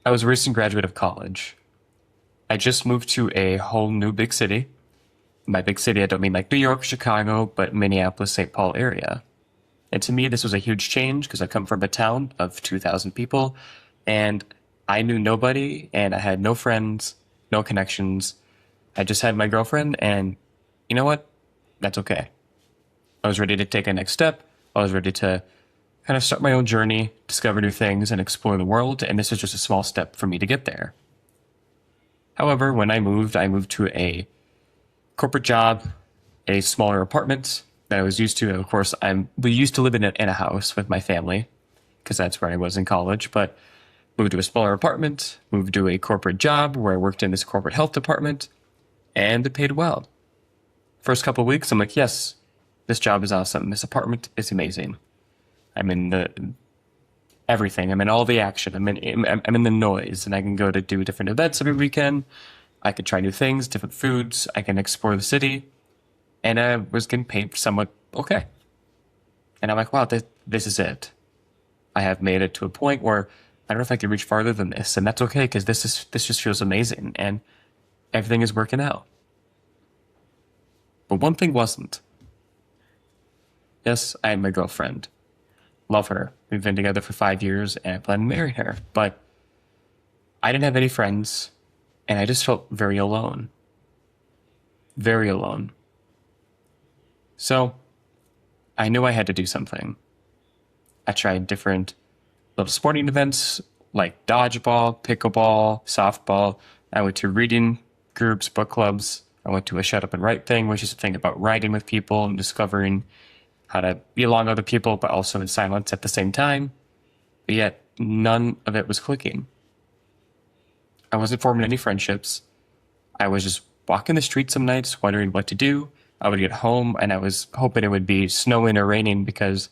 I was a recent graduate of college. I just moved to a whole new big city. By big city, I don't mean like New York, Chicago, but Minneapolis, St. Paul area. And to me, this was a huge change because I come from a town of 2,000 people and I knew nobody and I had no friends, no connections. I just had my girlfriend and you know what? That's okay. I was ready to take a next step. I was ready to kind of start my own journey, discover new things, and explore the world. And this is just a small step for me to get there. However, when I moved to a corporate job, a smaller apartment that I was used to. Of course, we used to live in a house with my family because that's where I was in college, but moved to a smaller apartment, moved to a corporate job where I worked in this corporate health department, and it paid well. First couple of weeks, I'm like, yes, this job is awesome. This apartment is amazing. I'm in the everything. I'm in all the action. I'm in the noise, and I can go to do different events every weekend. I could try new things, different foods. I can explore the city, and I was getting paid somewhat okay. And I'm like, wow, this is it. I have made it to a point where I don't know if I can reach farther than this, and that's okay because this just feels amazing, and everything is working out. But one thing wasn't. Yes, I had my girlfriend. Love her. We've been together for 5 years, and I plan to marry her. But I didn't have any friends, and I just felt very alone. Very alone. So I knew I had to do something. I tried different little sporting events like dodgeball, pickleball, softball. I went to reading groups, book clubs. I went to a shut up and write thing, which is a thing about writing with people and discovering how to be along with other people, but also in silence at the same time. But yet none of it was clicking. I wasn't forming any friendships. I was just walking the streets some nights, wondering what to do. I would get home and I was hoping it would be snowing or raining because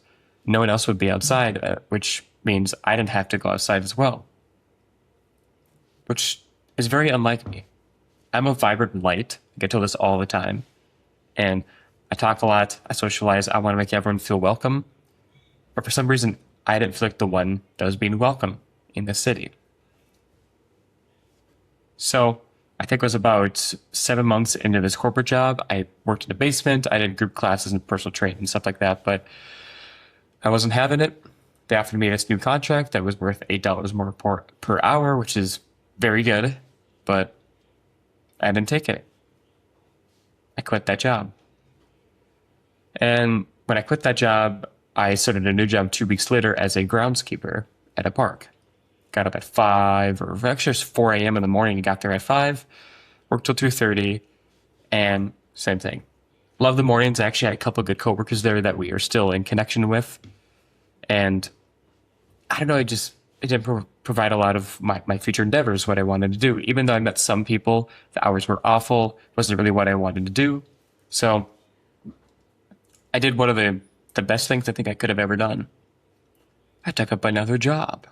no one else would be outside, which means I didn't have to go outside as well, which is very unlike me. I'm a vibrant light. I get told this all the time. And I talk a lot. I socialize. I want to make everyone feel welcome. But for some reason, I didn't feel like the one that was being welcome in the city. So I think it was about 7 months into this corporate job. I worked in the basement. I did group classes and personal training and stuff like that. But I wasn't having it. They offered me this new contract that was worth $8 more per hour, which is very good. But I didn't take it. I quit that job. And when I quit that job, I started a new job 2 weeks later as a groundskeeper at a park. Got up at 5, or actually it was 4 a.m. in the morning. Got there at 5, worked till 2:30, and same thing. Love the mornings. I actually had a couple of good coworkers there that we are still in connection with. And I don't know, it didn't provide a lot of my future endeavors, what I wanted to do. Even though I met some people, the hours were awful, wasn't really what I wanted to do. So I did one of the best things I think I could have ever done. I took up another job.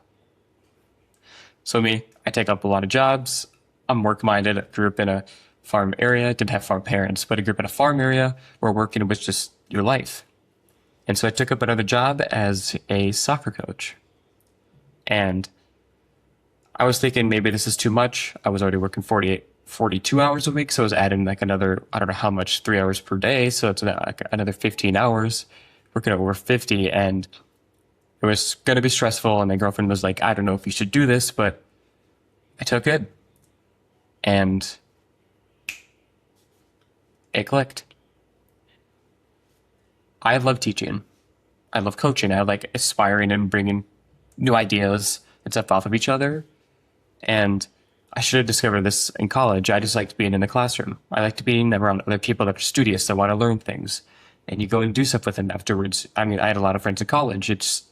So me, I take up a lot of jobs. I'm work-minded. I grew up in a farm area. Didn't have farm parents, but I grew up in a farm area where working was just your life. And so I took up another job as a soccer coach. And I was thinking maybe this is too much. I was already working 42 hours a week. So I was adding like another, I don't know how much, 3 hours per day. So it's like another 15 hours, working over 50. And it was going to be stressful. And my girlfriend was like, I don't know if you should do this, but I took it and it clicked. I love teaching. I love coaching. I like aspiring and bringing new ideas and stuff off of each other. And I should have discovered this in college. I just liked being in the classroom. I liked being around other people that are studious, that want to learn things. And you go and do stuff with them afterwards. I mean, I had a lot of friends in college. It's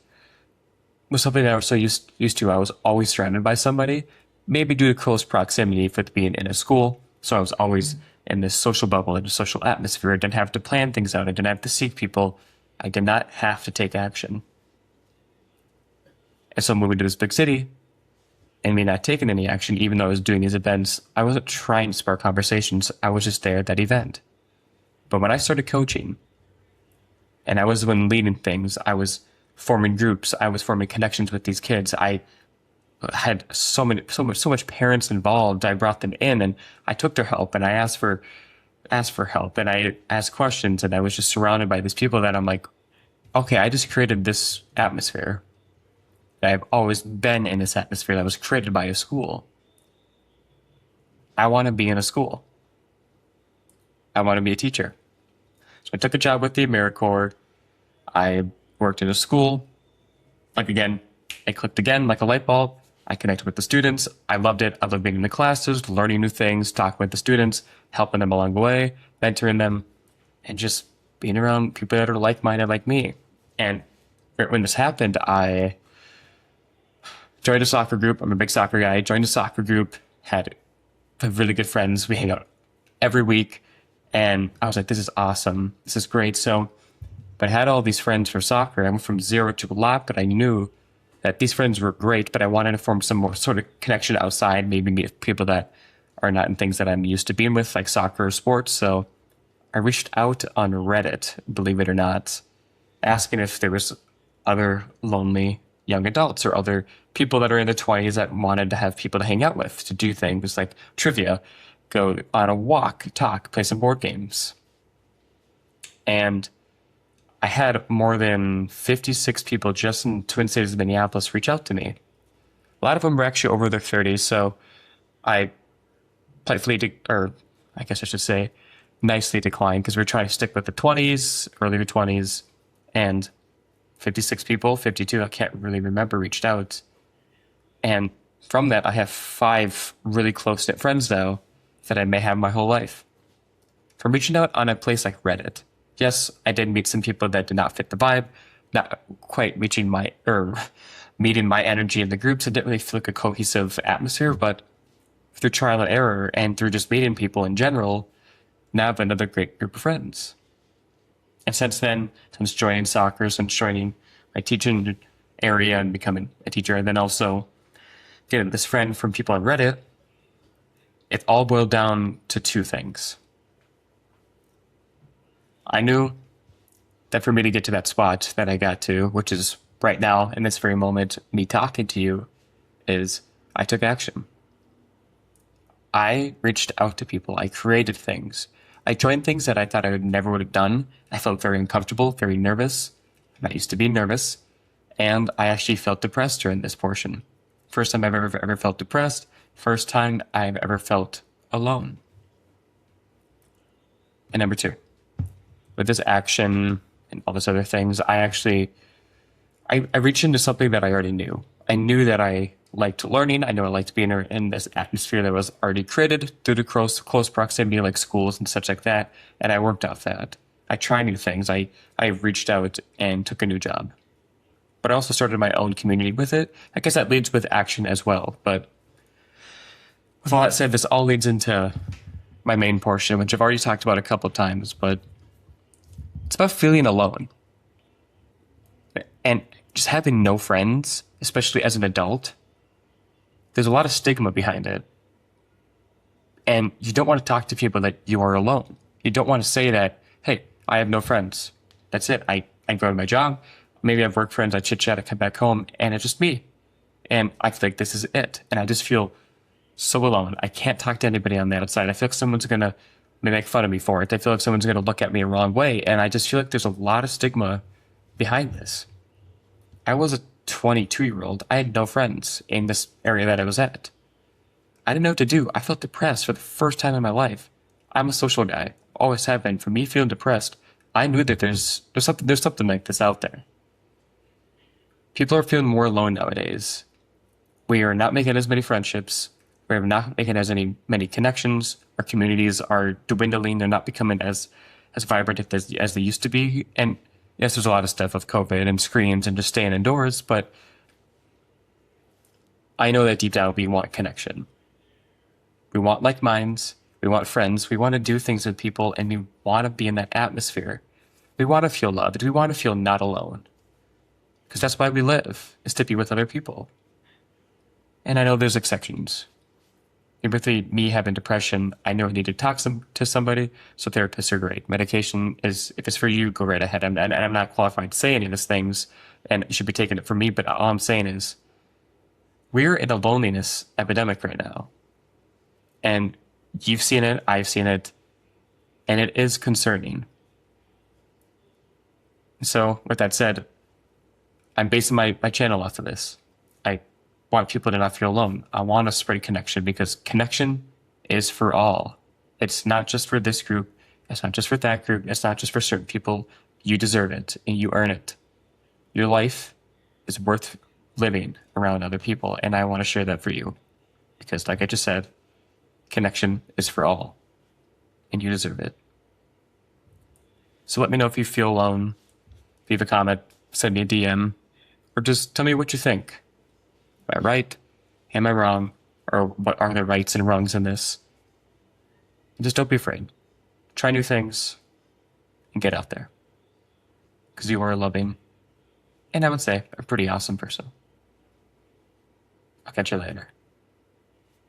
was something that I was so used to. I was always surrounded by somebody, maybe due to close proximity with being in a school. So I was always in this social bubble, in a social atmosphere. I didn't have to plan things out. I didn't have to seek people. I did not have to take action. And so moving to this big city and me not taking any action, even though I was doing these events, I wasn't trying to spark conversations. I was just there at that event. But when I started coaching and I was the one leading things, I was forming groups, I was forming connections with these kids. I had so much parents involved. I brought them in and I took their help and I asked for help and I asked questions and I was just surrounded by these people that I'm like, okay, I just created this atmosphere. I've always been in this atmosphere that was created by a school. I want to be in a school. I want to be a teacher. So I took a job with the AmeriCorps. I worked in a school. Like again, it clicked again like a light bulb. I connected with the students. I loved it. I loved being in the classes, learning new things, talking with the students, helping them along the way, mentoring them, and just being around people that are like-minded like me. And when this happened, I joined a soccer group. I'm a big soccer guy. I joined a soccer group, had really good friends. We hang out every week. And I was like, this is awesome. This is great. So, but I had all these friends for soccer. I went from zero to a lot, but I knew that these friends were great, but I wanted to form some more sort of connection outside, maybe meet people that are not in things that I'm used to being with, like soccer or sports. So I reached out on Reddit, believe it or not, asking if there was other lonely young adults or other people that are in their 20s that wanted to have people to hang out with, to do things like trivia, go on a walk, talk, play some board games. And I had more than 56 people just in Twin Cities of Minneapolis reach out to me. A lot of them were actually over their 30s, so I politely, or I guess I should say, nicely declined because we're trying to stick with the 20s, earlier 20s, and 56 people, 52, I can't really remember, reached out. And from that, I have 5 really close-knit friends, though, that I may have my whole life. From reaching out on a place like Reddit, yes, I did meet some people that did not fit the vibe, not quite reaching meeting my energy in the groups. It didn't really feel like a cohesive atmosphere, but through trial and error and through just meeting people in general, now I have another great group of friends. And since then, since joining soccer, since joining my teaching area and becoming a teacher, and then also getting this friend from people on Reddit, it all boiled down to 2 things. I knew that for me to get to that spot that I got to, which is right now, in this very moment, me talking to you, is I took action. I reached out to people. I created things. I joined things that I thought I never would have done. I felt very uncomfortable, very nervous. I'm not used to being nervous. And I actually felt depressed during this portion. First time I've ever felt depressed. First time I've ever felt alone. And number 2, with this action and all this other things, I reached into something that I already knew. I knew that I liked learning. I knew I liked being in this atmosphere that was already created through the close proximity, like schools and such like that. And I worked off that. I tried new things. I reached out and took a new job. But I also started my own community with it. I guess that leads with action as well. But with all that said, this all leads into my main portion, which I've already talked about a couple of times, but it's about feeling alone. And just having no friends, especially as an adult, there's a lot of stigma behind it. And you don't want to talk to people that you are alone. You don't want to say that, hey, I have no friends. That's it. I go to my job. Maybe I have work friends. I chit chat. I come back home and it's just me. And I feel like this is it. And I just feel so alone. I can't talk to anybody on the outside. I feel like someone's going to make fun of me for it. I feel like someone's going to look at me a wrong way. And I just feel like there's a lot of stigma behind this. I was a 22-year-old. I had no friends in this area that I was at. I didn't know what to do. I felt depressed for the first time in my life. I'm a social guy. Always have been. For me, feeling depressed, I knew that there's something like this out there. People are feeling more alone nowadays. We are not making as many friendships. We're not making as many connections. Our communities are dwindling. They're not becoming as vibrant as they used to be. And yes, there's a lot of stuff with COVID and screens and just staying indoors, but I know that deep down we want connection. We want like minds. We want friends. We want to do things with people, and we want to be in that atmosphere. We want to feel loved. We want to feel not alone. Because that's why we live, is to be with other people. And I know there's exceptions. With me having depression, I know I need to talk to somebody, so therapists are great. Medication is, if it's for you, go right ahead. I'm not qualified to say any of these things, and you should be taking it from me, but all I'm saying is, we're in a loneliness epidemic right now. And you've seen it, I've seen it, and it is concerning. So, with that said, I'm basing my channel off of this. I want people to not feel alone. I want to spread connection because connection is for all. It's not just for this group. It's not just for that group. It's not just for certain people. You deserve it and you earn it. Your life is worth living around other people, and I want to share that for you. Because, like I just said, connection is for all, and you deserve it. So let me know if you feel alone. Leave a comment, send me a DM, or just tell me what you think. Am I right? Am I wrong? Or what are the rights and wrongs in this? And just don't be afraid. Try new things and get out there. Because you are a loving, and I would say a pretty awesome person. I'll catch you later.